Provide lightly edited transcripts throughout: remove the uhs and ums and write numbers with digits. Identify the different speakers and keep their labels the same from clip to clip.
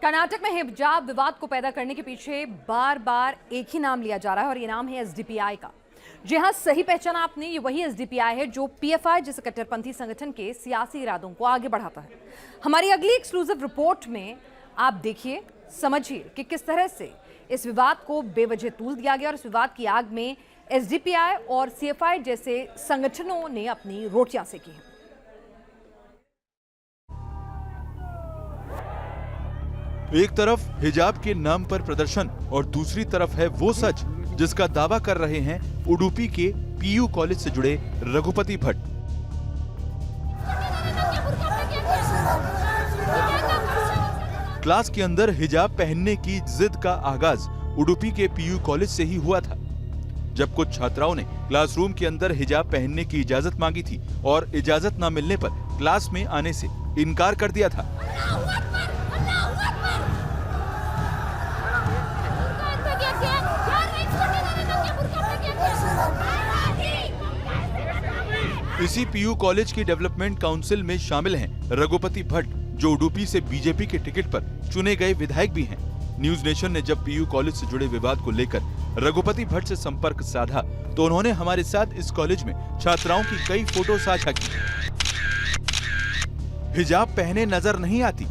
Speaker 1: कर्नाटक में हिजाब विवाद को पैदा करने के पीछे बार बार एक ही नाम लिया जा रहा है और ये नाम है एसडीपीआई का। जी हां, सही पहचाना आपने, ये वही एसडीपीआई है जो पीएफआई जैसे कट्टरपंथी संगठन के सियासी इरादों को आगे बढ़ाता है। हमारी अगली एक्सक्लूसिव रिपोर्ट में आप देखिए, समझिए कि किस तरह से इस विवाद को बेवजह तूल दिया गया और इस विवाद की आग में एसडीपीआई और सीएफआई जैसे संगठनों ने अपनी रोटियां सेकी हैं।
Speaker 2: एक तरफ हिजाब के नाम पर प्रदर्शन और दूसरी तरफ है वो सच जिसका दावा कर रहे हैं उडुपी के पीयू कॉलेज से जुड़े रघुपति भट्ट। क्लास के अंदर हिजाब पहनने की जिद का आगाज उडुपी के पीयू कॉलेज से ही हुआ था, जब कुछ छात्राओं ने क्लासरूम के अंदर हिजाब पहनने की इजाजत मांगी थी और इजाजत न मिलने पर क्लास में आने से इनकार कर दिया था। इसी पीयू कॉलेज की डेवलपमेंट काउंसिल में शामिल हैं रघुपति भट्ट, जो उडुपी से बीजेपी के टिकट पर चुने गए विधायक भी हैं। न्यूज नेशन ने जब पीयू कॉलेज से जुड़े विवाद को लेकर रघुपति भट्ट से संपर्क साधा तो उन्होंने हमारे साथ इस कॉलेज में छात्राओं की कई फोटो साझा की। हिजाब पहने नजर नहीं आती,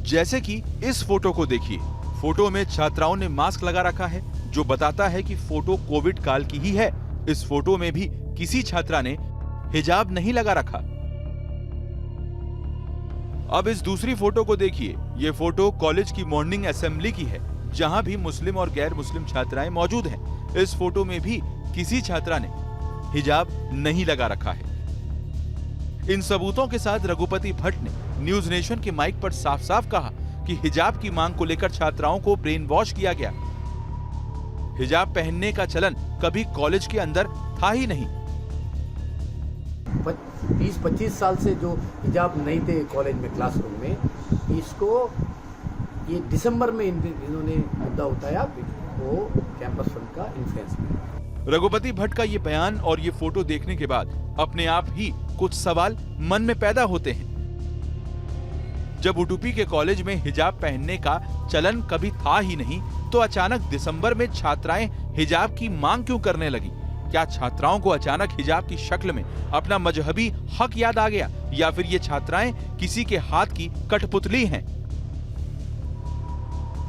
Speaker 2: जैसे कि इस फोटो को देखिए। फोटो में छात्राओं ने मास्क लगा रखा है, जो बताता है कि फोटो कोविड काल की ही है। इस फोटो में भी किसी छात्रा ने हिजाब नहीं लगा रखा। अब इस दूसरी फोटो को देखिए। ये फोटो कॉलेज की मॉर्निंग असेंबली की है, जहां भी मुस्लिम और गैर मुस्लिम छात्राएं मौजूद हैं। इस फोटो में भी किसी छात्रा ने हिजाब नहीं लगा रखा है। इन सबूतों के साथ रघुपति भट्ट ने न्यूज नेशन के माइक पर साफ साफ कहा कि हिजाब की मांग को लेकर छात्राओं को ब्रेन वॉश किया गया। हिजाब पहनने का चलन कभी कॉलेज के अंदर था ही नहीं।
Speaker 3: 20-25 साल से जो हिजाब नहीं थे कॉलेज में क्लासरूम में, इसको ये दिसंबर में इन्होंने मुद्दा उठाया, वो कैंपस फ्रंट का इन्फ्लुएंस में।
Speaker 2: रघुपति भट्ट का ये बयान और ये फोटो देखने के बाद अपने आप ही कुछ सवाल मन में पैदा होते हैं। जब उडुपी के कॉलेज में हिजाब पहनने का चलन कभी था ही नहीं, तो अचानक दिसंबर में छात्राएं हिजाब की मांग क्यों करने लगी? क्या छात्राओं को अचानक हिजाब की शक्ल में अपना मजहबी हक याद आ गया, या फिर ये छात्राएं किसी के हाथ की कठपुतली हैं?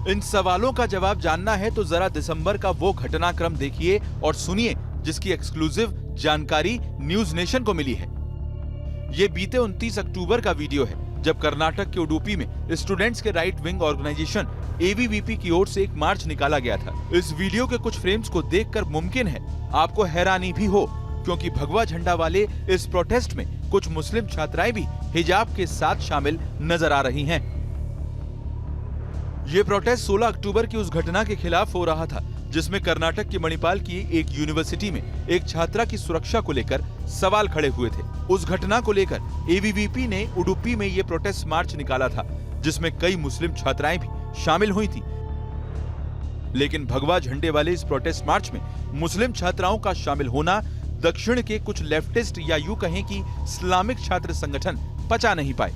Speaker 2: इन सवालों का जवाब जानना है तो जरा दिसंबर का वो घटनाक्रम देखिए और सुनिए, जिसकी एक्सक्लूसिव जानकारी न्यूज नेशन को मिली है। ये बीते 29 अक्टूबर का वीडियो है, जब कर्नाटक के उडुपी में स्टूडेंट्स के राइट विंग ऑर्गेनाइजेशन एबीवीपी की ओर से एक मार्च निकाला गया था। इस वीडियो के कुछ फ्रेम्स को देखकर मुमकिन है आपको हैरानी भी हो, क्योंकि भगवा झंडा वाले इस प्रोटेस्ट में कुछ मुस्लिम छात्राएं भी हिजाब के साथ शामिल नजर आ रही हैं। ये प्रोटेस्ट 16 अक्टूबर की उस घटना के खिलाफ हो रहा था, जिसमें कर्नाटक के मणिपाल की एक यूनिवर्सिटी में एक छात्रा की सुरक्षा को लेकर सवाल खड़े हुए थे। उस घटना को लेकर एबीवीपी ने उडुपी में ये प्रोटेस्ट मार्च निकाला था, जिसमें कई मुस्लिम छात्राएं भी शामिल हुई थी। लेकिन भगवा झंडे वाले इस प्रोटेस्ट मार्च में मुस्लिम छात्राओं का शामिल होना दक्षिण के कुछ लेफ्टिस्ट या यूं कहें कि इस्लामिक छात्र संगठन पचा नहीं पाए।